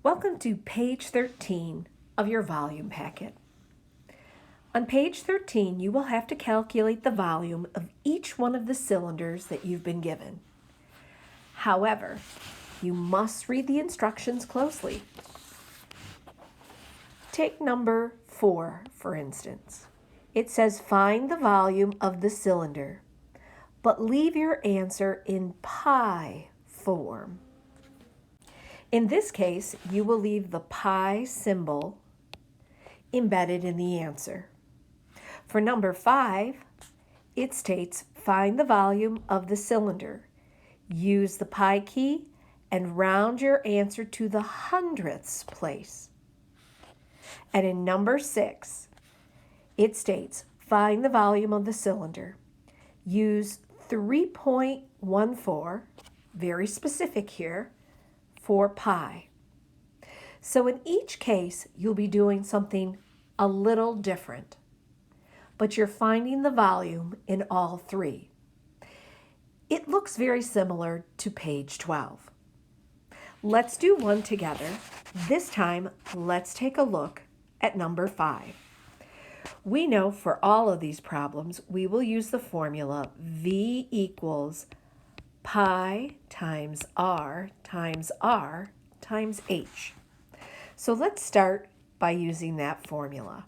Welcome to page 13 of your volume packet. On page 13, you will have to calculate the volume of each one of the cylinders that you've been given. However, you must read the instructions closely. Take number 4, for instance. It says find the volume of the cylinder, but leave your answer in pi form. In this case, you will leave the pi symbol embedded in the answer. For number 5, it states find the volume of the cylinder. Use the pi key and round your answer to the hundredths place. And in number 6, it states find the volume of the cylinder. Use 3.14, very specific here, for pi. So in each case, you'll be doing something a little different, but you're finding the volume in all three. It looks very similar to page 12. Let's do one together. This time, let's take a look at number 5. We know for all of these problems, we will use the formula V equals pi times r times h. So let's start by using that formula.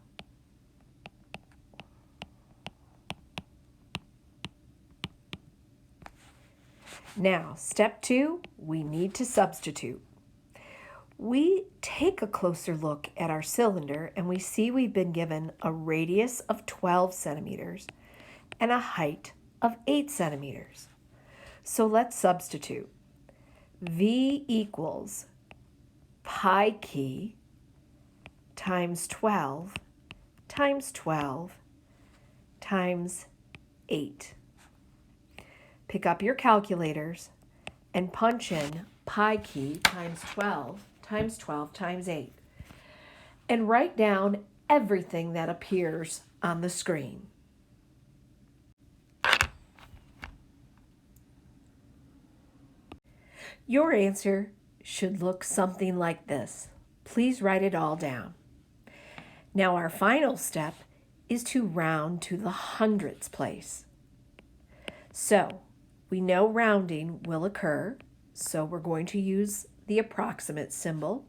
Now, step 2, we need to substitute. We take a closer look at our cylinder and we see we've been given a radius of 12 centimeters and a height of 8 centimeters. So let's substitute. V equals pi key times 12 times 12 times 8. Pick up your calculators and punch in pi key times 12 times 12 times 8 and write down everything that appears on the screen. Your answer should look something like this. Please write it all down. Now our final step is to round to the hundredths place. So we know rounding will occur, so we're going to use the approximate symbol.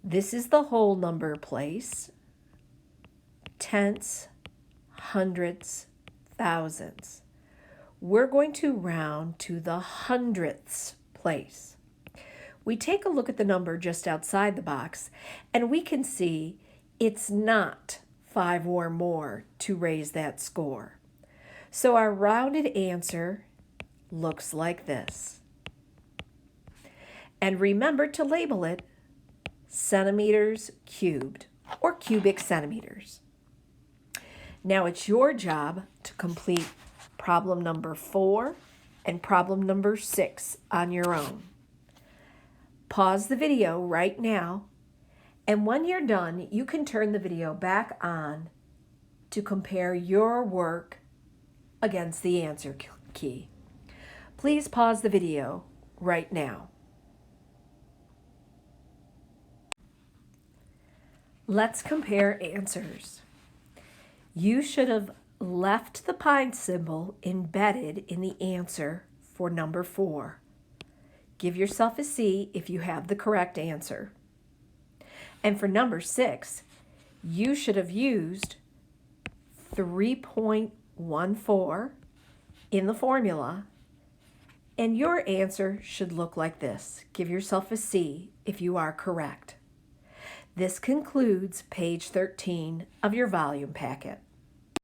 This is the whole number place. Tenths, hundredths, thousandths. We're going to round to the hundredths place. We take a look at the number just outside the box and we can see it's not 5 or more to raise that score. So our rounded answer looks like this. And remember to label it centimeters cubed or cubic centimeters. Now it's your job to complete problem number 4 and problem number 6 on your own. Pause the video right now, and when you're done, you can turn the video back on to compare your work against the answer key. Please pause the video right now. Let's compare answers. You should have left the pi symbol embedded in the answer for number 4. Give yourself a C if you have the correct answer. And for number 6, you should have used 3.14 in the formula, and your answer should look like this. Give yourself a C if you are correct. This concludes page 13 of your volume packet.